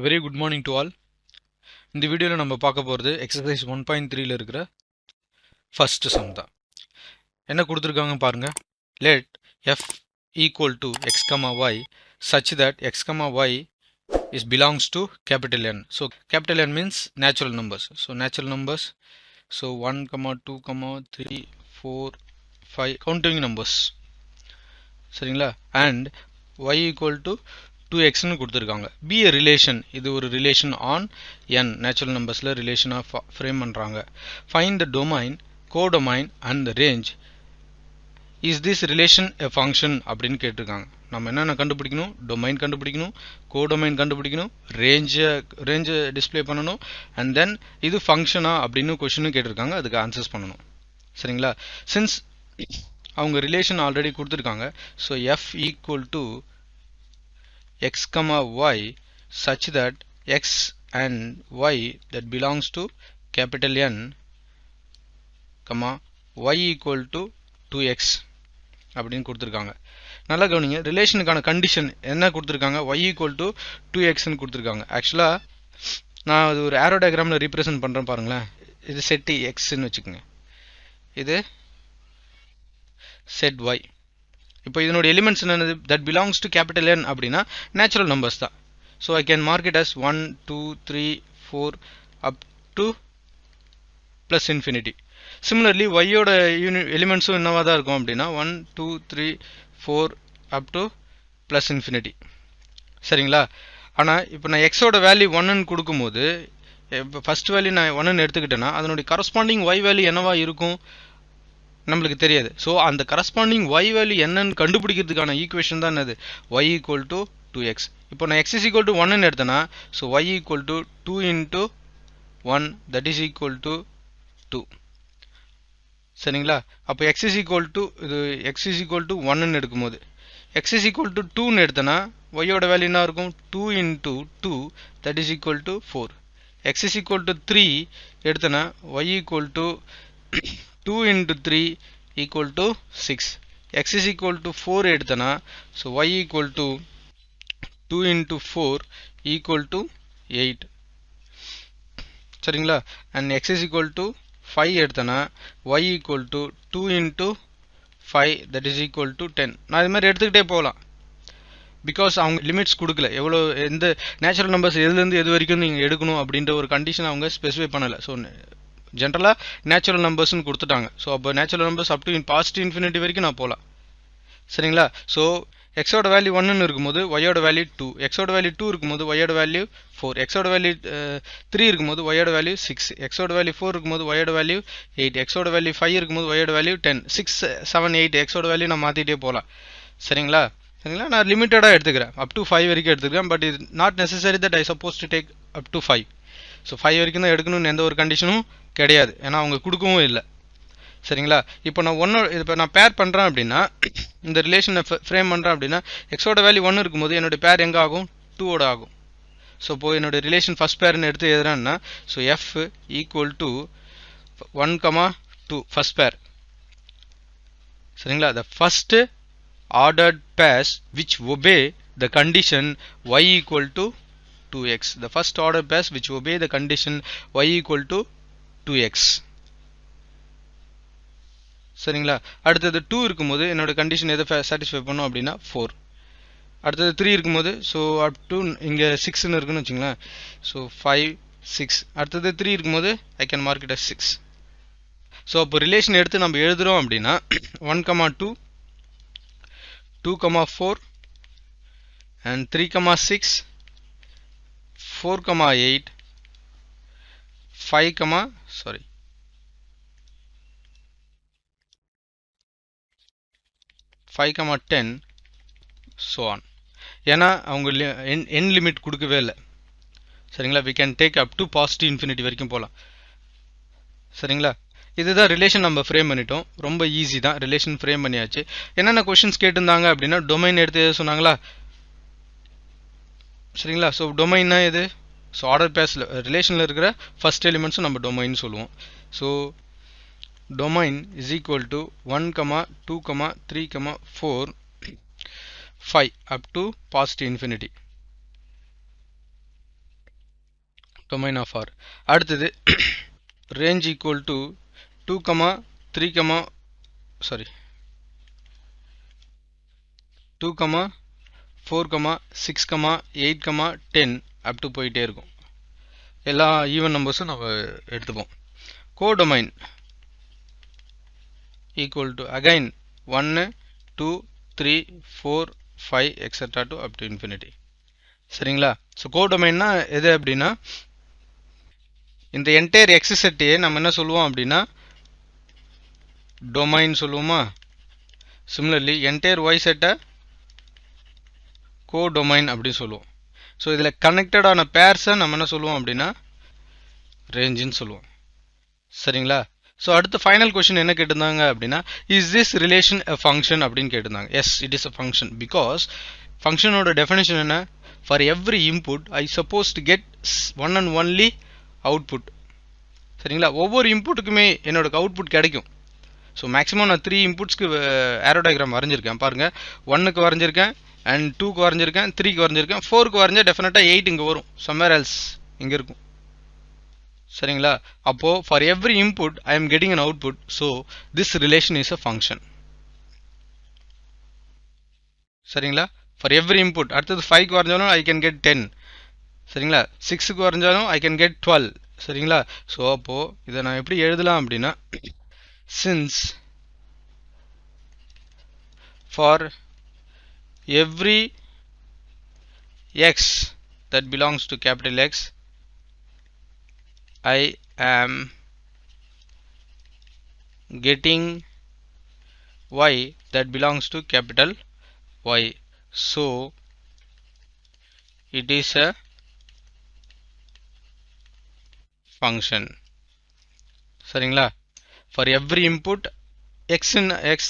Very good morning to all. இந்த வீடியோவில் நம்ம பார்க்க போகிறது எக்ஸசைஸ் 1.3ல இருக்கிற ஃபர்ஸ்ட் சம் தான். என்ன கொடுத்துருக்காங்க பாருங்க. Let f equal to x, y such that x, y is belongs to capital N. So capital N means natural numbers. So natural numbers. So 1, 2, 3, 4, 5 counting numbers. சரிங்களா? And y equal to 2x னு கொடுத்துருக்காங்க. Be a relation. இது ஒரு relation on n. Natural numbersல relation frame பண்றாங்க. Find the domain, codomain and the range. Is this relation a function அப்படின்னு கேட்டிருக்காங்க. நம்ம என்னென்ன கண்டுபிடிக்கணும்? டொமைன் கண்டுபிடிக்கணும், கோடொமைன் கண்டுபிடிக்கணும், ரேஞ்சை டிஸ்பிளே பண்ணணும், அண்ட் தென் இது ஃபங்க்ஷனா அப்படின்னு கொஸ்டினும் கேட்டிருக்காங்க. அதுக்கு ஆன்சர்ஸ் பண்ணணும். சரிங்களா? சின்ஸ் அவங்க ரிலேஷன் ஆல்ரெடி கொடுத்துருக்காங்க. So F equal to x, y such that x and y that belongs to capital N, y equal to 2x அப்படின்னு கொடுத்துருக்காங்க. நல்லா கவனிங்க. ரிலேஷனுக்கான கண்டிஷன் என்ன கொடுத்துருக்காங்க? y equal to 2x னு கொடுத்துருக்காங்க. ஆக்சுவலாக நான் அது ஒரு ஆரோ டயக்ராமில் ரீப்ரசென்ட் பண்ணுறேன் பாருங்களேன். இது செட் எக்ஸ்ன்னு வச்சுக்கோங்க, இது செட் y. இப்போ இதனோட எலிமெண்ட்ஸ் என்னது? That belongs to capital N அப்படின்னா நேச்சுரல் நம்பர்ஸ் தான். So I can mark it as 1, 2, 3, 4 up to plus infinity. Similarly ஒய்யோட எலிமெண்ட்ஸும் என்னவாக தான் இருக்கும் அப்படின்னா 1, 2, 3, 4 அப் டு ப்ளஸ் இன்ஃபினிட்டி. சரிங்களா? ஆனால் இப்போ நான் எக்ஸோட வேல்யூ 1ன்னு கொடுக்கும்போது, இப்போ ஃபர்ஸ்ட் வேல்யூ நான் 1ன்னு எடுத்துக்கிட்டேன்னா அதனுடைய கரஸ்பாண்டிங் ஒய் வேல்யூ என்னவா இருக்கும் நம்மளுக்கு தெரியாது. ஸோ அந்த கரஸ்பாண்டிங் y வேல்யூ என்னன்னு கண்டுபிடிக்கிறதுக்கான ஈக்குவேஷன் தான் என்னது? y equal to 2x. இப்போ நான் x இஸ் ஈக்குவல் டு 1ன்னு எடுத்தேன்னா so y equal to 2 into 1 that is equal to 2. சரிங்களா? அப்போ x இஸ் ஈக்குவல் டு இது x இஸ் ஈக்குவல் டு 1ன்னு எடுக்கும்போது x இஸ் ஈக்குவல் டு 2ன்னு எடுத்தேன்னா y-யோட வேல்யூ என்ன இருக்கும்? 2 into 2 that is equal to 4. x is equal to 3 எடுத்தேன்னா y equal to 2 into 3 equal to 6. X is equal to 4 எடுத்தனா so y equal to 2 into 4 equal to 8. சரிங்களா? and x is equal to 5 எடுத்தனா y equal to 2 into 5 that is equal to 10. நான் இது மாதிரி எடுத்துக்கிட்டே போகலாம். Because அவங்க limits கொடுக்கல. எவ்வளோ எந்த நேச்சுரல் நம்பர்ஸ் எதுலேருந்து எது வரைக்கும் நீங்கள் எடுக்கணும் அப்படின்ற ஒரு கண்டிஷன் அவங்க ஸ்பெசிஃபை பண்ணலை. ஸோ ஜென்ரலாக நேச்சுரல் நம்பர்ஸ்னு கொடுத்துட்டாங்க. ஸோ அப்போ natural numbers up to past infinity வரைக்கும் நான் போகலாம். சரிங்களா? ஸோ எக்ஸோட வேல்யூ 1ன்னு இருக்கும்போது ஒய்யோட வேல்யூ 2, எக்ஸோட வேல்யூ 2 இருக்கும்போது ஒய்யோட வேல்யூ 4, எக்ஸோட வேல்யூ 3 இருக்கும்போது ஒய்யோட வேல்யூ 6, எக்ஸோட வேல்யூ 4 இருக்கும்போது ஒய்யோட வேல்யூ 8, எக்ஸோட வேல்யூ 5 இருக்கும்போது ஒய்யோட வேல்யூ 10, 6, 7, 8 எக்ஸோட வேல்யூ நான் மாற்றிட்டே போகலாம். சரிங்களா? நான் லிமிட்டடாக எடுத்துக்கிறேன். அப் டு 5 வரைக்கும் எடுத்துக்கிறேன். பட் இது not necessary that I suppose to take up to 5. So 5 வரைக்கும் தான் எடுக்கணும்னு எந்த ஒரு கண்டிஷனும் கிடையாது. ஏன்னா அவங்க கொடுக்கவும் இல்லை. சரிங்களா? இப்போ நான் பேர் பண்ணுறேன் அப்படின்னா, இந்த ரிலேஷனை ஃப்ரேம் பண்ணுறேன் அப்படின்னா எக்ஸோட வேல்யூ 1 இருக்கும்போது என்னுடைய பேர் எங்கே ஆகும்? 2ஓட ஆகும். ஸோ இப்போது என்னுடைய ரிலேஷன் ஃபஸ்ட் பேர்னு எடுத்து எழுதுறேன்னா so F equal to 1, 2 first pair. சரிங்களா? The first ordered pairs which obey the condition y equal to 2x. The first order pairs which obey the condition y equal to 2x. சரிங்களா? அடுத்தது 2 இருக்கும்போது என்னோட condition எதை satisfy பண்ணும் அப்படின்னா 4. அடுத்தது 3 இருக்கும்போது ஸோ அப் டு இங்கே 6ன்னு இருக்குன்னு வச்சுங்களேன். ஸோ 5, 6. அடுத்தது 3 இருக்கும்போது I can mark it as 6. So அப்போ ரிலேஷன் எடுத்து நம்ம எழுதுகிறோம் அப்படின்னா 1, 2, 2, 4 and 3, 6, 4, 8, 5, 10 so on. ஏன்னா அவங்க என் லிமிட் கொடுக்கவே இல்லை. சரிங்களா? we can take up to positive infinity வரைக்கும் போகலாம். சரிங்களா? இதுதான் ரிலேஷன் நம்ம ஃப்ரேம் பண்ணிட்டோம். ரொம்ப ஈஸி தான். ரிலேஷன் ஃப்ரேம் பண்ணியாச்சு. என்னென்ன கொஸ்டின்ஸ் கேட்டிருந்தாங்க அப்படின்னா டொமைன் எடுத்து எது சொன்னாங்களா? சரிங்களா? ஸோ டொமைன்னா எது? ஸோ ஆர்டர் பேஸில் ரிலேஷனில் இருக்கிற ஃபர்ஸ்ட் எலிமெண்ட்ஸும் நம்ம டொமைன் சொல்லுவோம். So domain is equal to 1, 2, 3, 4, 5 up to positive infinity. domain of R. அடுத்தது range equal to 2, 3, 2, 4, 6, 8, 10 up to போயிட்டே இருக்கும். எல்லா ஈவன் நம்பர்ஸும் நம்ம எடுத்துப்போம். Codomain equal to again 1, 2, 3, 4, 5 etc. to up to infinity. சரிங்களா? ஸோ கோடொமைன்னா எது அப்படின்னா இந்த என்டையர் எக்ஸ் செட்டையே நம்ம என்ன சொல்லுவோம் அப்படின்னா டொமைன் சொல்லுவோமா? சிமிலர்லி என்டையர் ஒய் செட்டை கோடொமைன் அப்படின்னு சொல்லுவோம். ஸோ இதில் கனெக்டடான பேர்ஸை நம்ம என்ன சொல்லுவோம் அப்படின்னா ரேஞ்சுன்னு சொல்லுவோம். சரிங்களா? ஸோ அடுத்து ஃபைனல் கொஸ்டின் என்ன கேட்டிருந்தாங்க அப்படின்னா is this relation a function அப்படின்னு கேட்டிருந்தாங்க. Yes, it is a function. Because ஃபங்க்ஷனோட டெஃபினேஷன் என்ன? For every input I suppose to get one and only output. சரிங்களா? ஒவ்வொரு இன்புட்டுக்குமே என்னோட அவுட்புட் கிடைக்கும். ஸோ மேக்ஸிமம் நான் 3 இன்புட்ஸ்க்கு ஏரோ டயக்ராம் வரைஞ்சிருக்கேன் பாருங்கள். 1க்கு வரைஞ்சிருக்கேன், அண்ட் 2க்கு வரைஞ்சிருக்கேன், 3க்கு வரைஞ்சிருக்கேன், 4க்கு வரைஞ்சா டெஃபினட்டாக 8 இங்கே வரும், சம்வேர் எல்ஸ் இங்கே இருக்கும். சரிங்களா? அப்போ for every input I am getting an output. So this relation is a function. சரிங்களா? For every input. அடுத்தது 5க்கு வரைஞ்சாலும் ஐ கேன் கெட் 10. சரிங்களா? 6க்கு வரைஞ்சாலும் ஐ கேன் கெட் 12. சரிங்களா? ஸோ அப்போ இதை நான் எப்படி எழுதலாம் அப்படின்னா since for every x that belongs to capital X I am getting y that belongs to capital Y. So it is a function. சரிங்களா? for every input x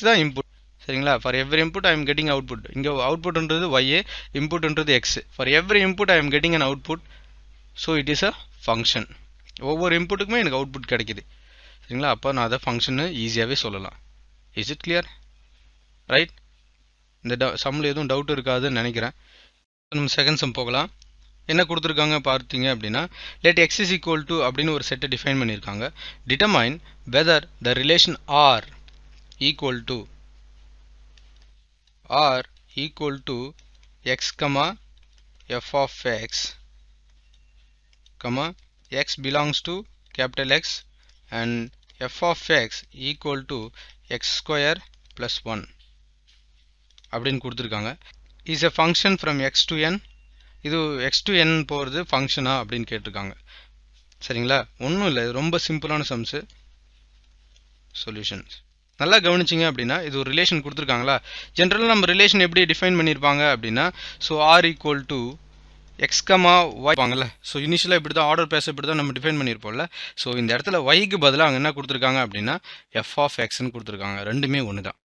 தான் input. சரிங்களா? for every input I am getting output. இங்க outputன்றது y, inputன்றது x. for every input I am getting an output. so it is a function. ஒவ்வொரு இன்புட்டுக்குமே எனக்கு output கிடைக்குது. சரிங்களா? அப்போ நான் அதை ஃபங்க்ஷன்னு ஈஸியாகவே சொல்லலாம். Is it clear? ரைட்? இந்த சம்மில் எதுவும் டவுட் இருக்காதுன்னு நினைக்கிறேன். நம்ம செகண்ட் சம் போகலாம். என்ன கொடுத்துருக்காங்க பார்த்தீங்க அப்படின்னா let x is equal to அப்படின்னு ஒரு செட்டை டிஃபைன் பண்ணியிருக்காங்க. determine whether the relation r equal to x, f of x, x belongs to capital X and f of x equal to x square plus 1 அப்படின்னு கொடுத்துருக்காங்க. is a function from x to n. இது x to n போகிறது ஃபங்க்ஷனா அப்படின்னு கேட்டிருக்காங்க. சரிங்களா? ஒன்றும் இல்லை, ரொம்ப சிம்பிளான சம்ஸு. சொல்யூஷன்ஸ் நல்லா கவனிச்சிங்க அப்படின்னா இது ஒரு ரிலேஷன் கொடுத்துருக்காங்களா? ஜென்ரலாக நம்ம ரிலேஷன் எப்படி டிஃபைன் பண்ணியிருப்பாங்க அப்படின்னா so R equal to X comma Y வாங்கல்ல. ஸோ இனிஷியலாக இப்படி தான் ஆர்டர் பேச இப்படி தான் நம்ம டிஃபைன் பண்ணியிருப்போம்ல. ஸோ இந்த இடத்துல ஒய்க்கு பதிலாக அவங்க என்ன கொடுத்துருக்காங்க அப்படின்னா எஃப் ஆஃப் எக்ஸ்ன்னு கொடுத்துருக்காங்க. ரெண்டுமே ஒன்று தான்.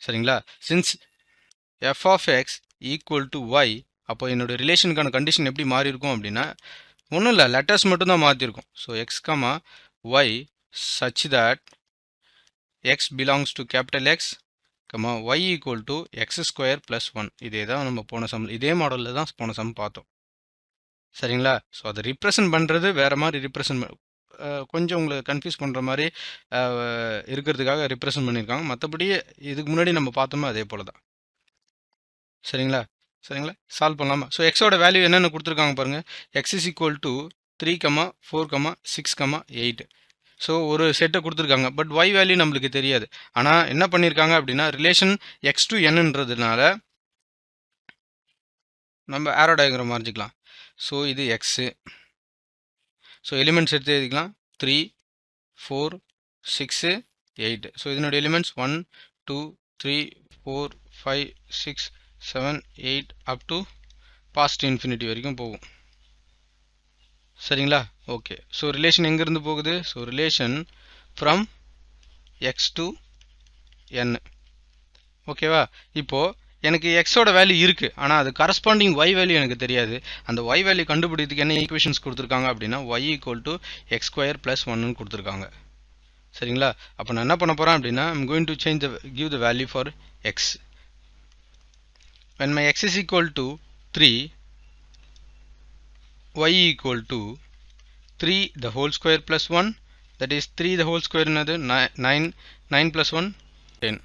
சரிங்களா? Since f of x equal to y, அப்போ என்னோட ரிலேஷனுக்கான கண்டிஷன் எப்படி மாறி இருக்கும் அப்படின்னா ஒன்றும் இல்லை, லெட்டர்ஸ் மட்டும்தான் மாற்றிருக்கும். So X comma Y such that X belongs to capital X comma Y equal to X square plus 1. இதே தான் நம்ம போன சம், இதே மாடலில் தான் போன சம் பார்த்தோம். சரிங்களா? ஸோ அதை ரிப்ரசன்ட் பண்ணுறது வேறு மாதிரி ரிப்ரசன்ட் கொஞ்சம் உங்களை கன்ஃபியூஸ் பண்ணுற மாதிரி இருக்கிறதுக்காக ரிப்ரசன்ட் பண்ணியிருக்காங்க. மற்றபடி இதுக்கு முன்னாடி நம்ம பார்த்தோமோ அதே போல் தான். சரிங்களா? சால்வ் பண்ணலாமா? ஸோ எக்ஸோட வேல்யூ என்னென்ன கொடுத்துருக்காங்க பாருங்கள். X is equal to 3, 4, 6, 8. So ஒரு செட்டை கொடுத்துருக்காங்க. பட் ஒய் வேல்யூ நம்மளுக்கு தெரியாது. ஆனால் என்ன பண்ணியிருக்காங்க அப்படின்னா ரிலேஷன் எக்ஸ் டு என்னன்றதுனால நம்ம ஆரோ டயக்ராம் வரைஞ்சிக்கலாம். ஸோ இது எக்ஸு. ஸோ எலிமெண்ட்ஸ் எடுத்து எழுதிக்கலாம். 3, 4, 6, 8. ஸோ இதனோட elements 1, 2, 3, 4, 5, 6, 7, 8 up to past infinity வரைக்கும் போகும். சரிங்களா? ஓகே. ஸோ ரிலேஷன் எங்கேருந்து போகுது? So relation from X to N. ஓகேவா? இப்போது எனக்கு எக்ஸோட வேல்யூ இருக்குது, ஆனால் அது கரஸ்பாண்டிங் ஒய் வேல்யூ எனக்கு தெரியாது. அந்த ஒய் வேல்யூ கண்டுபிடிக்கிறதுக்கு என்ன ஈக்குவேஷன்ஸ் கொடுத்துருக்காங்க அப்படின்னா Y equal to X square plus 1ன்னு கொடுத்துருக்காங்க. சரிங்களா? அப்போ நான் என்ன பண்ண போகிறேன் அப்படின்னா I'm going to give the value for x. when my x is equal to 3, y equal to 3 the whole square plus 1, that is 3 the whole square என்னது 9, 9 plus 1 10.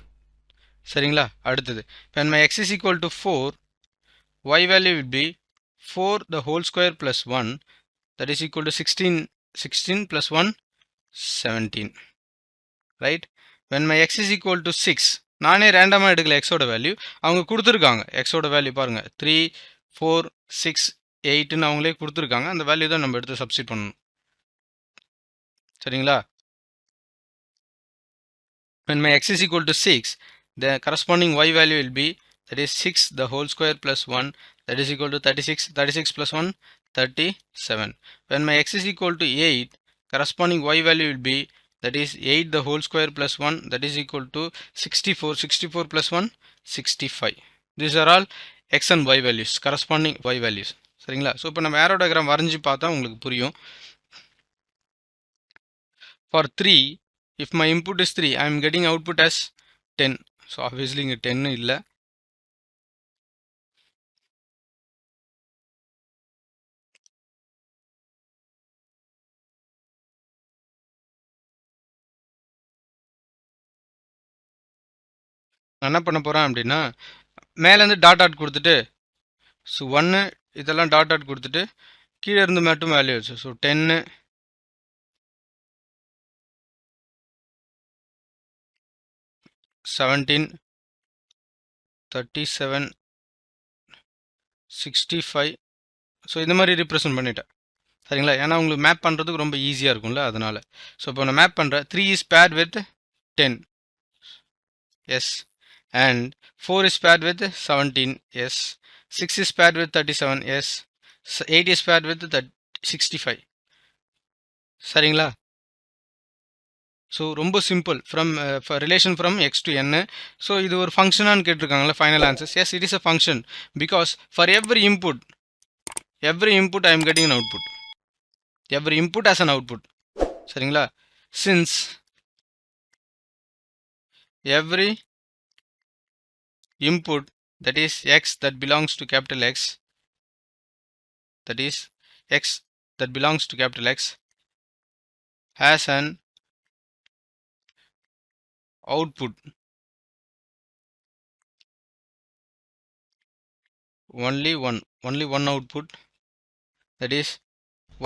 சரிங்களா? அடுத்தது when my x is equal to 4, y value will be 4 the whole square plus 1, that is equal to 16, 16 plus 1 17, right? when my x is equal to 6, நானே ரேண்டமா எடுக்கல x ஓட value, அவங்க கொடுத்துருக்காங்க x ஓட வேல்யூ பாருங்க 3 4 6 8ன்னு அவங்களே கொடுத்துருக்காங்க, அந்த வேல்யூ தான் நம்ம எடுத்து சப்ஸ்டிட் பண்ணணும். சரிங்களா? when my x is equal to 6, the corresponding y value will be, that is 6 the whole square plus 1, that is equal to 36, 36 plus 1 37. when my x is equal to 8, corresponding y value will be, that is 8 the whole square plus 1, that is equal to 64, 64 plus 1 65. These are all x and y values, corresponding y values. சரிங்களா? So இப்போ நம்ம aero diagram வரைஞ்சி பார்த்தா உங்களுக்கு புரியும். For 3, if my input is 3, I am getting output as 10. So obviously இங்க 10 இல்ல. நான் என்ன பண்ண போறேன் அப்படின்னா, மேல இருந்து டாட் டாட் கொடுத்துட்டு, ஸோ 1 இதெல்லாம் டாட் டாட் கொடுத்துட்டு கீழே இருந்து மட்டும் வேல்யூ வச்சு, ஸோ 10 17 37 65, ஸோ இந்த மாதிரி ரீப்ரசன்ட் பண்ணிட்டேன். சரிங்களா? ஏன்னா உங்களுக்கு மேப் பண்ணுறதுக்கு ரொம்ப ஈஸியாக இருக்கும்ல, அதனால. ஸோ இப்போ நான் மேப் பண்ணுறேன். 3 is paired with 10, yes, and 4 is paired with 17, yes, 6 is paired with 37, yes, 8 is paired with 65. சரிங்களா? ஸோ ரொம்ப simple, from relation from X to N. So இது ஒரு ஃபங்க்ஷனான்னு கேட்டிருக்காங்களா final answers. Yes, it is a function, because for every input I am getting an output, every input as an output. சரிங்களா? Since every input, that is x that belongs to capital X, that is x that belongs to capital X, has an output only one output, that is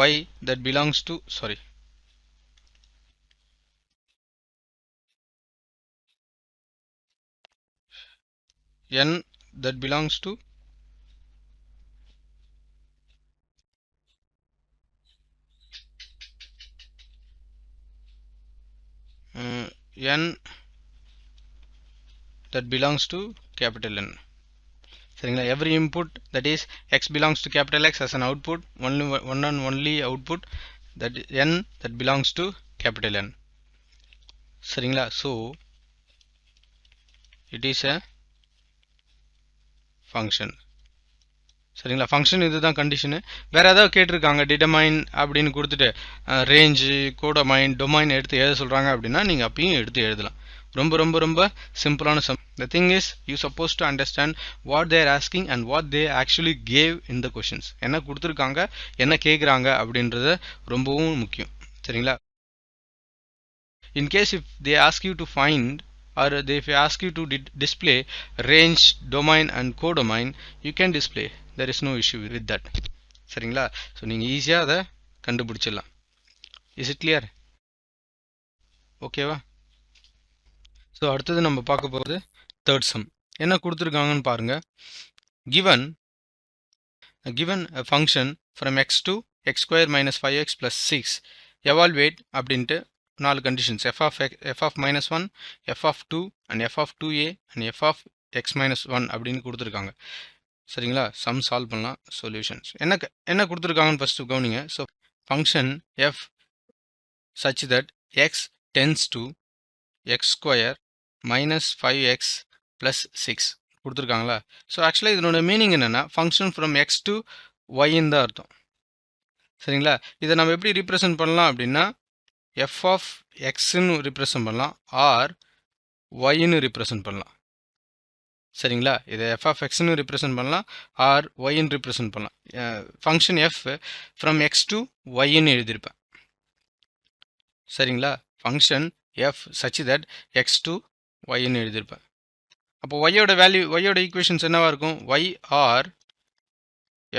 y that belongs to, sorry, n that belongs to n that belongs to capital N. சரிங்களா? every input, that is x belongs to capital X, as an output one and only output, that n that belongs to capital N. சரிங்களா? so it is a function. சரிங்களா? Function இதுதான் condition. வேறு ஏதாவது கேட்டிருக்காங்க டிட்டமைன் அப்படின்னு கொடுத்துட்டு range codomain domain எடுத்து எழுத சொல்கிறாங்க அப்படின்னா நீங்கள் அப்பயும் எடுத்து எழுதலாம். ரொம்ப ரொம்ப ரொம்ப சிம்பிளான the thing is you supposed to understand what they are asking and what they actually gave in the questions. என்ன கொடுத்துருக்காங்க, என்ன கேட்குறாங்க அப்படின்றது ரொம்பவும் முக்கியம். சரிங்களா? in case if they ask you to find, or if they ask you to display range, domain and codomain, you can display, there is no issue with that. சரிங்களா? So நீங்கள் ஈஸியாக அதை கண்டுபிடிச்சிடலாம். Is it clear? ஓகேவா? So அடுத்தது நம்ம பார்க்க போகிறது தேர்ட் சம். என்ன கொடுத்துருக்காங்கன்னு பாருங்க. given a function from x to x square minus 5x plus 6, evaluate அப்படின்ட்டு 4 conditions, f of minus 1, f of 2 and f of 2a and f of x minus 1 அப்படின்னு கொடுத்துருக்காங்க. சரிங்களா? சம் சால்வ் பண்ணலாம். Solutions என்ன கொடுத்துருக்காங்கன்னு ஃபர்ஸ்ட் கவனிங்க. So function f such that x tends to x square minus 5x plus 6 கொடுத்துருக்காங்களா? So ஆக்சுவலாக இதனோட மீனிங் என்னென்னா ஃபங்க்ஷன் ஃப்ரம் எக்ஸ் டு ஒய்ன்னு தான் அர்த்தம். சரிங்களா? இதை நம்ம எப்படி ரீப்ரசன்ட் பண்ணலாம் அப்படின்னா f of xன்னு ரிப்ரசன்ட் பண்ணலாம், ஆர் ஒய்ன்னு ரிப்ரசன்ட் பண்ணலாம். சரிங்களா? இதை f of xன்னு represent பண்ணலாம் ஆர் yன்னு represent பண்ணலாம். Function f from x to yன்னு எழுதியிருப்பேன். சரிங்களா? Function f such that x to yன்னு எழுதியிருப்பேன். அப்போ y-ஓட வேல்யூ, y-ஓட ஈக்குவேஷன்ஸ் என்னவா இருக்கும்? y or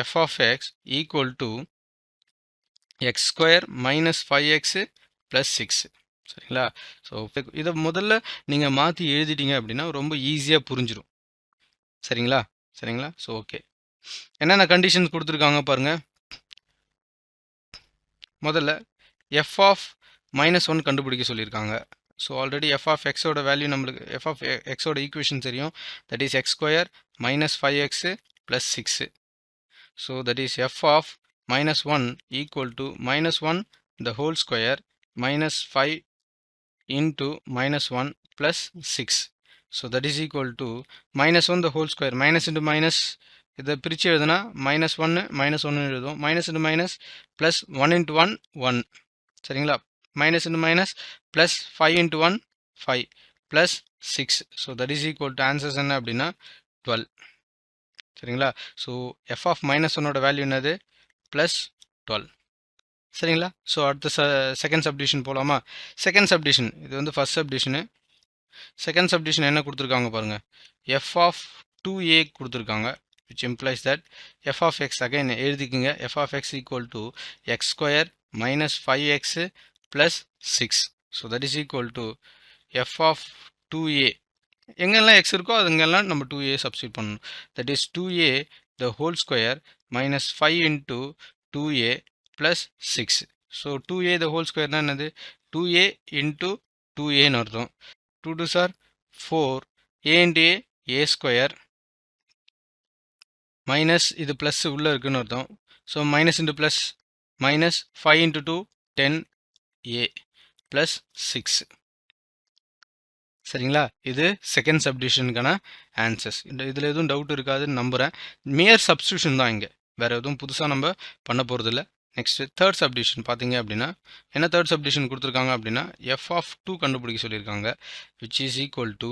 f of x equal to x square minus 5x plus 6. சரிங்களா? ஸோ இதை முதல்ல நீங்கள் மாற்றி எழுதிட்டீங்க அப்படின்னா ரொம்ப ஈஸியாக புரிஞ்சிடும். சரிங்களா? சரிங்களா? ஸோ ஓகே, என்னென்ன கண்டிஷன்ஸ் கொடுத்துருக்காங்க பாருங்க. முதல்ல f of -1 கண்டுபிடிக்க சொல்லியிருக்காங்க. So already f of x ஓட வேல்யூ நம்மளுக்கு f of x ஓட ஈக்குவேஷன் தெரியும். That is x square minus 5x plus 6. So that is f of -1 equal to -1 the whole square minus 5 into -1 plus 6. So that is equal to -1 the whole square. Minus into minus, இதை பிரித்து எழுதுனா -1 -1 எழுதும். Minus into minus plus 1 into 1 1. சரிங்களா? Minus into minus plus 5 into 1 5 plus 6. So that is equal to answers என்ன அப்படின்னா 12. சரிங்களா? So f of -1 ஓட value என்னது? ப்ளஸ் 12. சரிங்களா? ஸோ அடுத்த செகண்ட் சப்டிஷன் போகலாமா? செகண்ட் சப்டிஷன் இது வந்து ஃபர்ஸ்ட் சப்டிஷனு. செகண்ட் சப்டிஷன் என்ன கொடுத்துருக்காங்க பாருங்கள். f of 2a கொடுத்துருக்காங்க, which implies that f of x, again எழுதிக்கிங்க, f of x equal to x square minus 5x plus 6. So that is equal to f of 2a. எங்கெல்லாம் x இருக்கோ அதுங்கெல்லாம் நம்ம 2a substitute பண்ணணும். that is 2a the whole square minus 5 into 2a plus 6. so 2a the whole square என்னது? 2a into 2a ன்னு அர்த்தம். 2 2s are 4, a into a square minus இது plus உள்ள இருக்குன்னு அர்த்தம். so minus into plus minus 5 into 2 10a plus 6. சரிங்களா? இது second சப்டிஷனுக்கான answers. இதில் எதுவும் டவுட் இருக்காதுன்னு நம்புகிறேன். மியர் சப்ஸ்டியூஷன் தான் இங்கே, வேறு எதுவும் புதுசாக நம்ம பண்ண போகிறதில்ல. நெக்ஸ்ட்டு தேர்ட் சப்டிஷன் பார்த்தீங்க அப்படின்னா என்ன தேர்ட் சப்டிஷன் கொடுத்துருக்காங்க அப்படின்னா f of 2 கண்டுபிடிக்க சொல்லியிருக்காங்க, which is equal to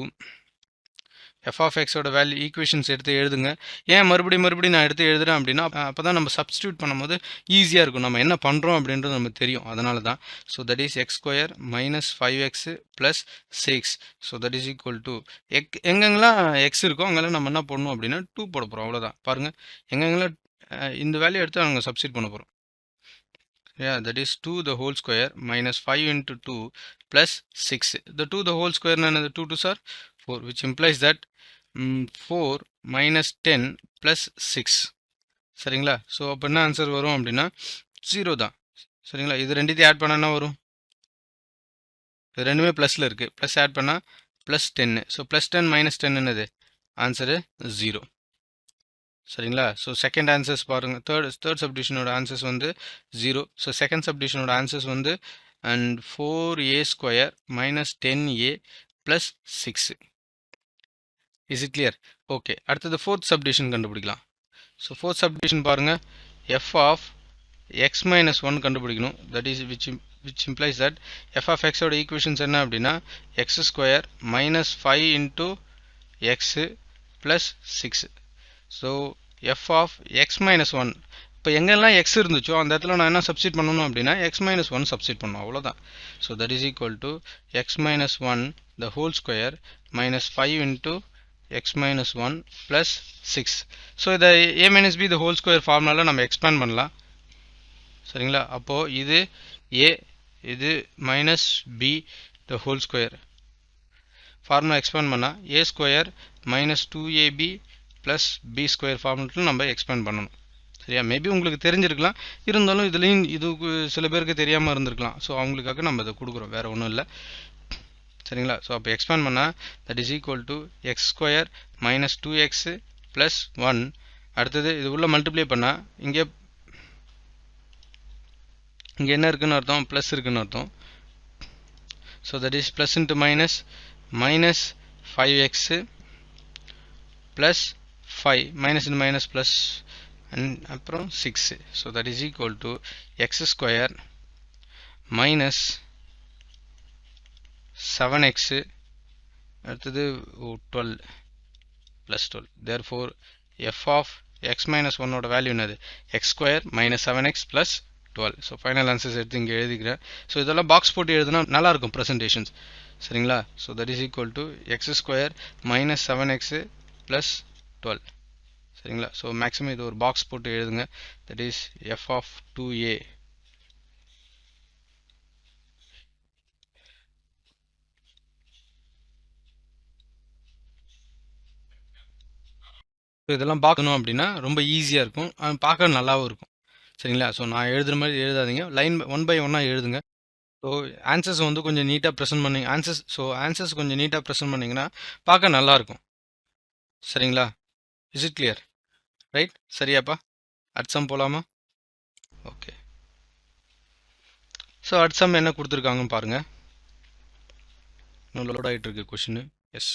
f of x ஓட வேல்யூ ஈக்குவேஷன்ஸ் எடுத்து எழுதுங்க. ஏன் மறுபடியும் நான் எடுத்து எழுதுறேன் அப்படின்னா அப்போ தான் நம்ம சப்ஸ்டியூட் பண்ணும்போது ஈஸியாக இருக்கும், நம்ம என்ன பண்ணுறோம் அப்படின்றது நமக்கு தெரியும், அதனால தான். So that is X square minus 5x plus 6. So that is equal to எங்கெங்கெல்லாம் எக்ஸ் இருக்கோ அங்கெல்லாம் நம்ம என்ன பண்ணணும் அப்படின்னா 2 போட போகிறோம், அவ்வளோதான். பாருங்கள், எங்கெங்கெல்லாம் இந்த வேல்யூ எடுத்து நாங்கள் சப்ஸ்டியூட் பண்ண போகிறோம். Yeah, that is 2 the whole square minus 5 into 2 plus 6. The 2 the whole square and the 2 2s are 4, which implies that 4 minus 10 plus 6. சரிங்களா? ஸோ அப்போ என்ன ஆன்சர் வரும் அப்படின்னா 0 தான். சரிங்களா? இது ரெண்டுத்தையும் ஆட் பண்ணால் என்ன வரும்? இது ரெண்டுமே ப்ளஸில் இருக்குது, ப்ளஸ் ஆட் பண்ணால் ப்ளஸ் 10. ஸோ ப்ளஸ் 10 மைனஸ் 10 என்னது? ஆன்சரு 0. சரிங்களா? ஸோ செகண்ட் ஆன்சர்ஸ் பாருங்கள். தேர்ட் சப்டிஷனோட ஆன்சர்ஸ் வந்து 0. ஸோ செகண்ட் சப்டிஷனோட ஆன்சர்ஸ் வந்து and 4a square minus 10a plus 6. Is it clear? Okay, அடுத்தது ஃபோர்த் சப்டிஷன் கண்டுபிடிக்கலாம். ஸோ ஃபோர்த் சப்டிஷன் பாருங்கள், f ஆஃப் x மைனஸ் 1 கண்டுபிடிக்கணும். That is which implies that f of x ஓட ஈக்குவேஷன்ஸ் என்ன அப்படின்னா x square minus 5 into x plus 6. So f of x minus 1, இப்போ எங்கெல்லாம் x இருந்துச்சோ அந்த இடத்துல நான் என்ன சப்ஸ்டிட் பண்ணணும் அப்படின்னா x மைனஸ் 1 சப்ஸ்டிட் பண்ணணும், அவ்வளோதான். So that is equal to x minus 1 the whole square minus 5 into x minus 1 plus 6. So இதை a minus b the whole square ஃபார்முலாவில் நம்ம எக்ஸ்பேண்ட் பண்ணலாம். சரிங்களா? அப்போது இது a, இது minus b the whole square formula expand பண்ணால் a square minus 2ab plus B square ஃபார்முலாவில் நம்ம எக்ஸ்பேண்ட் பண்ணணும். சரியா? மேபி உங்களுக்கு தெரிஞ்சிருக்கலாம், இருந்தாலும் இதுலேயும் இது சில பேருக்கு தெரியாமல் இருந்திருக்கலாம். ஸோ அவங்களுக்காக நம்ம இதை கொடுக்குறோம், வேறு ஒன்றும் இல்லை. சரிங்களா? ஸோ அப்போ எக்ஸ்பேண்ட் பண்ணால் that is equal to X square minus 2x plus 1. அடுத்தது இது உள்ள மல்டிப்ளை பண்ணால் இங்கே என்ன இருக்குன்னு அர்த்தம்? ப்ளஸ் இருக்குன்னு அர்த்தம். So that is plus into minus minus 5x plus 5 minus into minus plus and அப்புறம் 6. so that is equal to x square minus 7x அடுத்தது 12 plus 12. Therefore f of x minus 1 ஓட வேல்யூ என்னது x square minus 7x plus 12. So final answers எடுத்து இங்க எழுதிக்கிறேன். So இதெல்லாம் box போட்டு எழுதுனா நல்லா இருக்கும் presentations. சரிங்களா? So that is equal to x square minus 7x plus 12. சரிங்களா? So maximum இது ஒரு பாக்ஸ் போட்டு எழுதுங்க. That is f of 2a. இதெல்லாம் பார்க்கணும் அப்படின்னா ரொம்ப ஈஸியாக இருக்கும், பார்க்க நல்லாவும் இருக்கும். சரிங்களா? ஸோ நான் எழுதுகிற மாதிரி எழுதாதீங்க, லைன் 1 by 1 எழுதுங்க. ஸோ ஆன்சர்ஸ் வந்து கொஞ்சம் நீட்டாக ப்ரெசென்ட் பண்ணிங்க, ஆன்சர்ஸ் கொஞ்சம் நீட்டாக ப்ரெசென்ட் பண்ணிங்கன்னா பார்க்க நல்லாயிருக்கும். சரிங்களா? Is it clear? ரைட், சரியாப்பா? அட்சம் போகலாமா? ஓகே. ஸோ அட்சம் என்ன கொடுத்துருக்காங்கன்னு பாருங்கள். லோட் ஆகிட்டு இருக்கு கொஷின். எஸ்,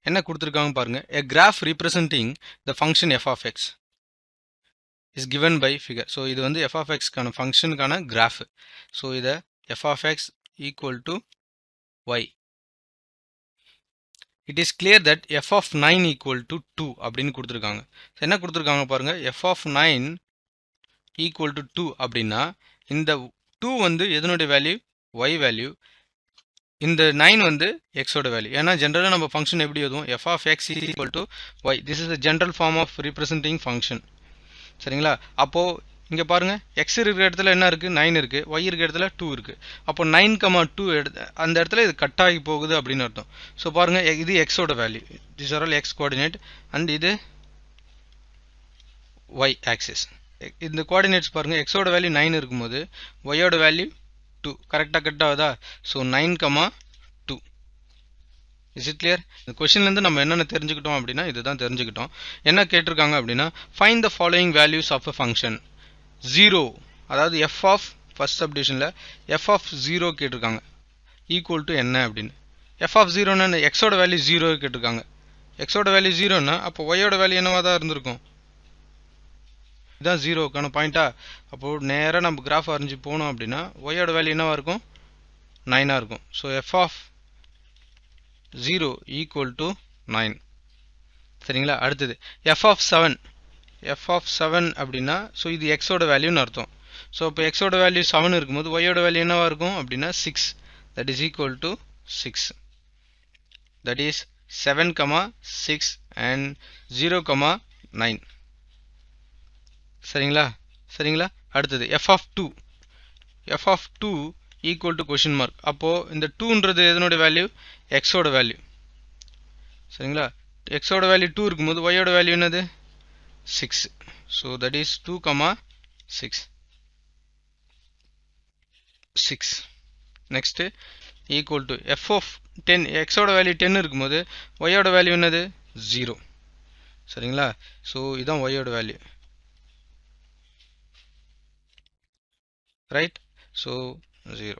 என்ன கொடுத்துருக்காங்க பாருங்க. A graph representing the function f of x is given by figure. So இது வந்து f of x கான ஃபங்க்ஷனுக்கான கிராஃப். ஸோ இதை f of x equal to y. It is clear that f of 9 equal to 2 அப்படின்னு கொடுத்துருக்காங்க. என்ன கொடுத்துருக்காங்க பாருங்க. f of 9 equal to 2 அப்படின்னா இந்த 2 வந்து எதனுடைய வேல்யூ? y value. இந்த 9 வந்து x ஓட வேல்யூ. ஏன்னா ஜென்ரலாக நம்ம ஃபங்க்ஷன் எப்படி எழுதுவோம்? f of x equal to y. This is the general form of representing function. சரிங்களா? அப்போது இங்கே பாருங்கள், x இருக்கிற இடத்துல என்ன இருக்குது? 9 இருக்குது. y இருக்கிற இடத்துல 2 இருக்குது. அப்போ 9,2 அந்த இடத்துல இது கட் ஆகி போகுது அப்படின்னு அர்த்தம். ஸோ பாருங்கள், இது x ஓட value. This are all x coordinate and இது y ஆக்சிஸ். இந்த கோஆர்டினேட்ஸ் பாருங்கள், x ஓட வேல்யூ 9 இருக்கும்போது y ஓட வேல்யூ 2. கரெக்டாக கட் ஆகுதா? ஸோ 9,2. Is it clear? இந்த கொஷின்லேருந்து நம்ம என்னென்ன தெரிஞ்சுக்கிட்டோம் அப்படின்னா இதுதான் தெரிஞ்சுக்கிட்டோம். என்ன கேட்டிருக்காங்க அப்படின்னா, find the following values of a function 0, அதாவது எஃப் ஆஃப் ஃபர்ஸ்ட் சப்டிவிஷனில் எஃப் ஆஃப் 0 கேட்டிருக்காங்க, ஈக்குவல் டு என்ன அப்படின்னு. எஃப் ஆஃப் 0ன்னு எக்ஸோட வேல்யூ 0 கேட்டிருக்காங்க. எக்ஸோட வேல்யூ 0ன்னா அப்போ ஒய்யோட வேல்யூ என்னவா தான் இருந்திருக்கும்? இதுதான் 0க்கான பாயிண்டா? அப்போது நேராக நம்ம கிராஃப் வரைஞ்சி போனோம் அப்படின்னா ஒய்யோட வேல்யூ என்னவா இருக்கும்? 9ஆக இருக்கும். So f of 0 equal to 9. சரிங்களா? அடுத்தது எஃப் ஆஃப் 7. எஃப் ஆஃப் 7 அப்படின்னா ஸோ இது எக்ஸோட வேல்யூன்னு அர்த்தம். ஸோ இப்போ எக்ஸோட வேல்யூ 7 இருக்கும்போது ஒய்யோட வேல்யூ என்னவா இருக்கும் அப்படின்னா 6. That is equal to 6. That is 7,6 and 0,9. சரிங்களா? அடுத்தது f of 2. F of 2 equal to question mark. அப்போது இந்த 2ன்றது எதனுடைய வேல்யூ? எக்ஸோட வேல்யூ. சரிங்களா? எக்ஸோட வேல்யூ 2 இருக்கும்போது ஒய்யோட வேல்யூ என்னது? 6. So that is 2,6. Next equal to f of 10. எக்ஸோட வேல்யூ 10 இருக்கும்போது ஒய்யோட வேல்யூ என்னது? 0. சரிங்களா? ஸோ இதுதான் ஒய்யோட value. Right? So 0.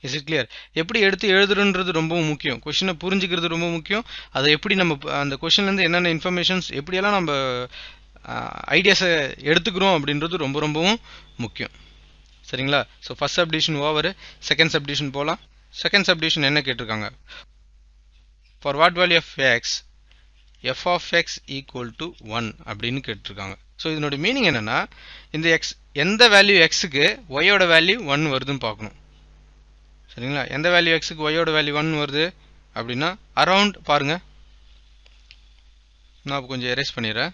Is it clear? எப்படி எடுத்து எழுதுறன்றது ரொம்ப முக்கியம். கொஷினை புரிஞ்சுக்கிறது ரொம்ப முக்கியம். அதை எப்படி நம்ம அந்த கொஷின்லேருந்து என்னென்ன இன்ஃபர்மேஷன்ஸ் எப்படியெல்லாம் நம்ம ஐடியாஸை எடுத்துக்கிறோம் அப்படின்றது ரொம்ப ரொம்பவும் முக்கியம். சரிங்களா? So first subdivision over. Second subdivision போகலாம். செகண்ட் சப்டிவிஷன் என்ன கேட்டிருக்காங்க? For what value of x f of x equal to 1 அப்படின்னு கேட்டிருக்காங்க. ஸோ இதனுடைய மீனிங் என்னென்னா, இந்த எக்ஸ் எந்த வேல்யூ எக்ஸுக்கு ஒய்யோட வேல்யூ 1 வருதுன்னு பார்க்கணும். சரிங்களா? எந்த வேல்யூ எக்ஸுக்கு ஒய்யோட வேல்யூ 1 வருது அப்படின்னா அரவுண்ட் பாருங்கள், நான் கொஞ்சம் எரேஸ் பண்ணிடுறேன்.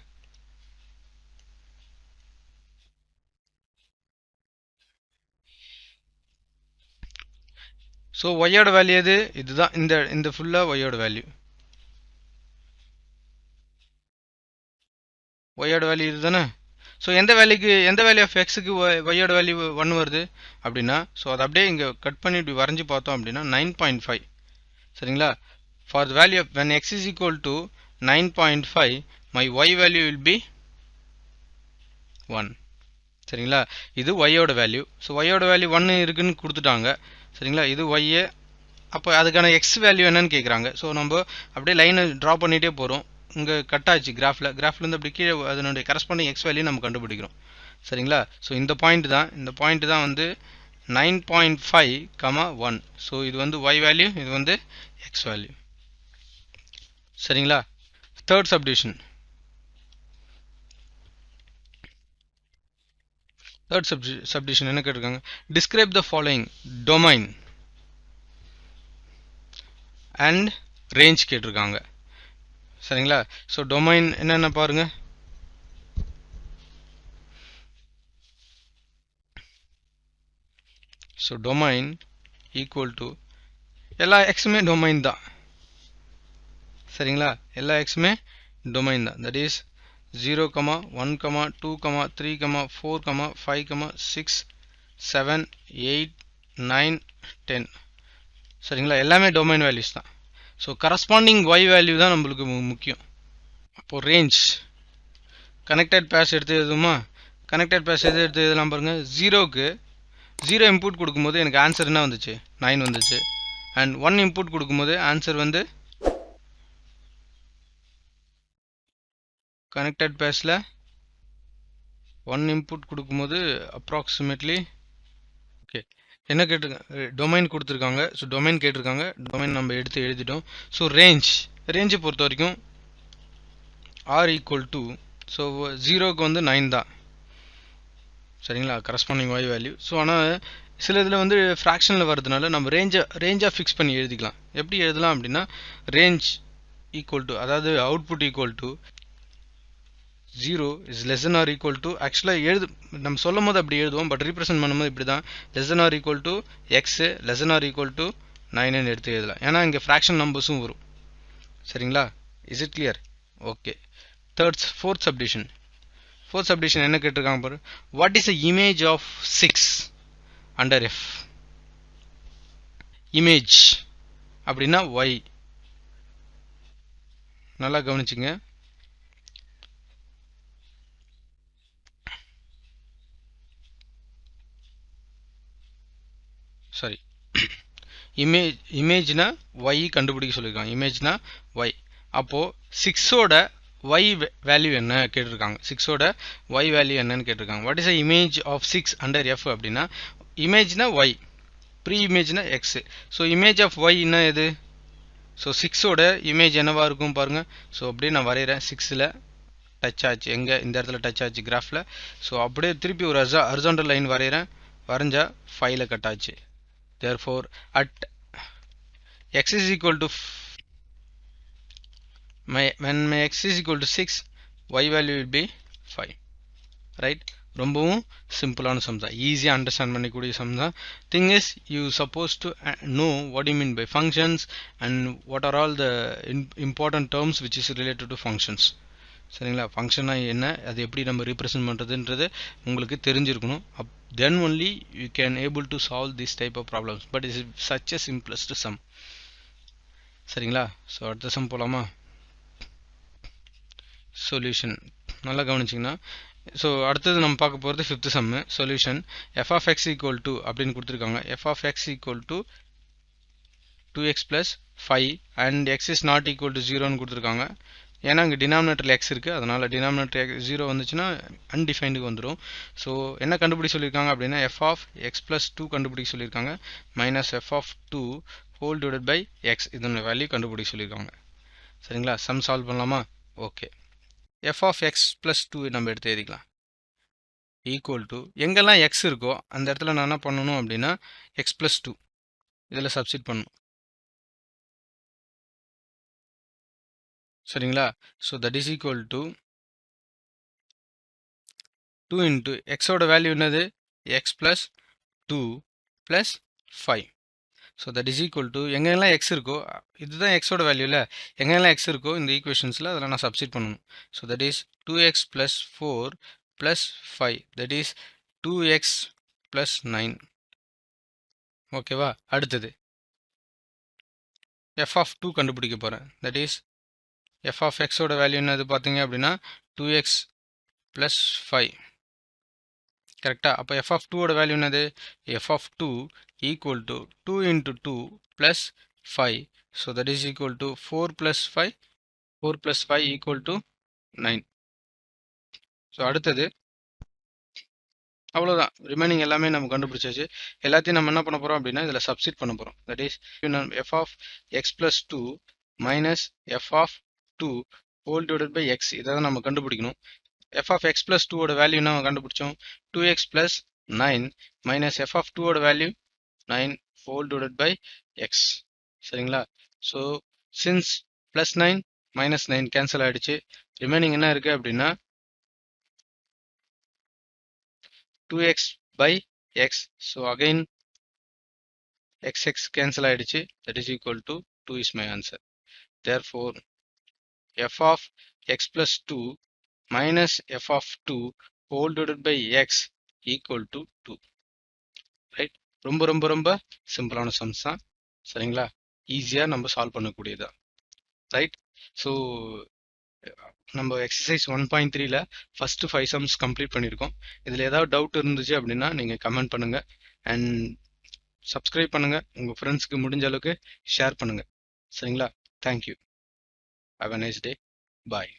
ஸோ ஒய்யோட வேல்யூ எது? இதுதான். இந்த ஃபுல்லாக ஒய்யோட வேல்யூ. ஒய்யோட வேல்யூ இது தானே? ஸோ எந்த வேல்யூ ஆஃப் எக்ஸுக்கு ஒய்யோட வேல்யூ 1 வருது அப்படின்னா, ஸோ அதை அப்படியே இங்கே கட் பண்ணி இப்படி வரைஞ்சி பார்த்தோம் அப்படின்னா 9.5. சரிங்களா? For the value of when x is equal to 9.5 my y value will be 1. சரிங்களா? இது ஒய்யோட வேல்யூ. ஸோ ஒய்யோட வேல்யூ 1 இருக்குன்னு கொடுத்துட்டாங்க. சரிங்களா? இது ஒய்யே. அப்போ அதுக்கான எக்ஸ் வேல்யூ என்னன்னு கேட்குறாங்க. ஸோ நம்ம அப்படியே லைனை ட்ரா பண்ணிகிட்டே போகிறோம். இங்கே கட் ஆச்சு கிராஃப்லேருந்து அப்படி கீழே அதனுடைய கரஸ்பாண்டிங் எக்ஸ் வேல்யூ நம்ம கண்டுபிடிக்கிறோம். சரிங்களா? ஸோ இந்த பாயிண்ட் தான் வந்து 9.5, 1. ஸோ இது வந்து ஒய் வேல்யூ, இது வந்து எக்ஸ் வேல்யூ. சரிங்களா? Third subdivision. தேர்ட் சப்டிவிஷன் என்ன கேட்டிருக்காங்க? Describe the following domain and range கேட்டிருக்காங்க. சரிங்களா? ஸோ டொமைன் என்னென்ன பாருங்க. ஸோ டொமைன் ஈக்குவல் டு எல்லா எக்ஸுமே டொமைன் தான். சரிங்களா? எல்லா எக்ஸுமே டொமைன் தான். That is 0, 1, 2, 3, 4, 5, 6, 7, 8, 9, 10. சரிங்களா? எல்லாமே டொமைன் வேல்யூஸ் தான். ஸோ கரஸ்பாண்டிங் ஒய் வேல்யூ தான் நம்மளுக்கு முக்கியம். அப்போ ரேஞ்ச் கனெக்டட் பேஸ் எடுத்து எழுதுமா? கனெக்டட் பேஸ் எடுத்து எழுதலாம் பாருங்க. 0க்கு 0 இன்புட் கொடுக்கும்போது எனக்கு ஆன்சர் என்ன வந்துச்சு? 9 வந்துச்சு. அண்ட் 1 இன்புட் கொடுக்கும்போது ஆன்சர் வந்து கனெக்டட் பேஸில் 1 இன்புட் கொடுக்கும்போது அப்ராக்சிமேட்லி ஓகே என்ன கேட்டிருக்காங்க? டொமைன் கொடுத்துருக்காங்க. ஸோ டொமைன் கேட்டிருக்காங்க. டொமைன் நம்ம எடுத்து எழுதிட்டோம். ஸோ ரேஞ்சை பொறுத்த வரைக்கும் ஆர் ஈக்குவல் டு ஸோ 0க்கு வந்து 9 தான். சரிங்களா? Corresponding Y value. ஸோ ஆனால் சில இதில் வந்து ஃப்ராக்ஷனில் வரதுனால நம்ம ரேஞ்சாக ஃபிக்ஸ் பண்ணி எழுதிக்கலாம். எப்படி எழுதலாம் அப்படின்னா ரேஞ்ச் ஈக்குவல் டு அதாவது output equal to 0 is less than or equal to ஆக்சுவலாக நம்ம சொல்லும் போது அப்படி எழுதுவோம். பட் ரீப்ரசென்ட் பண்ணும்போது இப்படி தான் less than or equal to x less than or equal to 9 எடுத்து எழுதலாம். ஏன்னா இங்கே ஃப்ராக்ஷன் நம்பர்ஸும் வரும். சரிங்களா? Is it clear? Okay. Fourth subdivision என்ன கேட்டிருக்காங்க பாரு. What is the image of 6 under f? Image அப்படின்னா ஒய். நல்லா கவனிச்சுங்க. சாரி, இமேஜ்னா ஒய் கண்டுபிடிக்க சொல்லியிருக்காங்க. இமேஜ்னா ஒய். அப்போது 6ஓட ஒய் வேல்யூ என்ன கேட்டிருக்காங்க. 6ஓட ஒய் வேல்யூ என்னன்னு கேட்டிருக்காங்க. What is the image of 6 under F அப்படின்னா இமேஜ்னா ஒய், ப்ரீ இமேஜ்னா X. So image of Y என்ன எது? ஸோ 6ஓட இமேஜ் என்னவா இருக்கும் பாருங்க. ஸோ அப்படியே நான் வரைகிறேன். 6ல் டச் ஆச்சு, எங்கே இந்த இடத்துல டச் ஆச்சு கிராஃபில். ஸோ அப்படியே திருப்பி ஒரு ஹரிசாண்டல் லைன் வரைகிறேன். வரைஞ்சா 5ல் கட் ஆச்சு. Therefore, at x is equal to when my x is equal to 6, y value will be 5. Right? ரொம்பவும் சிம்பிளான சம் தான். ஈஸியாக அண்டர்ஸ்டாண்ட் பண்ணிக்கூடிய சம் தான். Thing is you suppose to know what you mean by functions and what are all the important terms which is related to functions. சரிங்களா? ஃபங்க்ஷனாக என்ன, அது எப்படி நம்ம ரீப்ரசென்ட் பண்ணுறதுன்றது உங்களுக்கு தெரிஞ்சிருக்கணும். then only you can able to solve this type of problems, but it is such a simplest sum. சரிங்களா? ஸோ அடுத்த சம் போலாமா? சொல்யூஷன் நல்லா கவனிச்சிங்கன்னா, ஸோ அடுத்தது நம்ம பார்க்க போகிறது fifth sum. Solution f of x equal to அப்படின்னு கொடுத்துருக்காங்க. f of x equal to 2x plus 5 and x is not equal to 0ன்னு கொடுத்துருக்காங்க. ஏன்னா இங்கே டினாமினேட்டரில் எக்ஸ் இருக்குது, அதனால் டினாமினேட்டர் 0 வந்துச்சுன்னா அன்டிஃபைண்டுக்கு வந்துடும். ஸோ என்ன கண்டுபிடிக்க சொல்லியிருக்காங்க அப்படின்னா எஃப் ஆஃப் எக்ஸ் ப்ளஸ் 2 கண்டுபிடிக்க சொல்லியிருக்காங்க. Minus f of 2 whole divided by x இதோட வேல்யூ கண்டுபிடிக்க சொல்லியிருக்காங்க. சரிங்களா? சம் சால்வ் பண்ணலாமா? Okay. F of x plus 2 நம்ம எடுத்து எழுதிக்கலாம். ஈக்குவல் டு எங்கெல்லாம் எக்ஸ் இருக்கோ அந்த இடத்துல நான் என்ன பண்ணணும் அப்படின்னா எக்ஸ் ப்ளஸ் 2 இதில் சப்ஸ்டிட் பண்ணணும். சரிங்களா? So that is equal to 2 into எக்ஸோட வேல்யூ என்னது? X plus 2 plus 5. So that is equal to எங்கெல்லாம் எக்ஸ் இருக்கோ, இதுதான் எக்ஸோட வேல்யூ இல்லை, எங்கெல்லாம் எக்ஸ் இருக்கோ இந்த ஈக்குவேஷன்ஸில் அதில் நான் சப்ஸ்டிட் பண்ணணும். So that is 2x plus 4 plus 5 that is 2x plus 9. ஓகேவா? அடுத்தது எஃப் ஆஃப் 2 கண்டுபிடிக்க போகிறேன். தட் இஸ் எஃப் ஆஃப் எக்ஸோட வேல்யூ என்னது பார்த்தீங்க அப்படின்னா 2x ப்ளஸ் 5. கரெக்டாக? அப்போ எஃப் ஆஃப் 2ஓட வேல்யூ என்னது? F of 2 equal to 2 into 2 plus 5. So that is equal to 4 plus 5 4 plus 5 equal to 9. So அடுத்தது அவ்வளோதான். ரிமைனிங் எல்லாமே நம்ம கண்டுபிடிச்சாச்சு. எல்லாத்தையும் நம்ம என்ன பண்ண போகிறோம் அப்படின்னா இதில் சப்ஸ்டிட் பண்ண போகிறோம். That is f of x plus 2 minus f of 2 whole divided by x இதை தான் நம்ம கண்டுபிடிக்கணும். f of x plus 2 ஓட வேல்யூ என்ன கண்டுபிடிச்சோம்? 2x plus 9 minus f of 2 ஓட value 9 whole divided by x. சரிங்களா? So since plus 9 minus 9 cancel ஆயிடுச்சு. ரிமைனிங் என்ன இருக்கு அப்படின்னா 2x by x. So again x cancel ஆயிடுச்சு. That is equal to 2 is my answer. Therefore f of x plus 2 minus f of 2 whole divided by x equal to 2. Right? ரொம்ப ரொம்ப ரொம்ப சிம்பிளான sums தான். சரிங்களா? ஈஸியாக நம்ம சால்வ் பண்ணக்கூடியதா. ரைட்? ஸோ நம்ம எக்ஸசைஸ் 1.3ல ஃபர்ஸ்ட் 5 சம்ஸ் கம்ப்ளீட் பண்ணியிருக்கோம். இதில் ஏதாவது டவுட் இருந்துச்சு அப்படின்னா நீங்கள் கமெண்ட் பண்ணுங்க அண்ட் சப்ஸ்கிரைப் பண்ணுங்க. உங்கள் ஃப்ரெண்ட்ஸ்க்கு முடிஞ்ச அளவுக்கு ஷேர் பண்ணுங்க. சரிங்களா? Thank you. Have a nice day. Bye.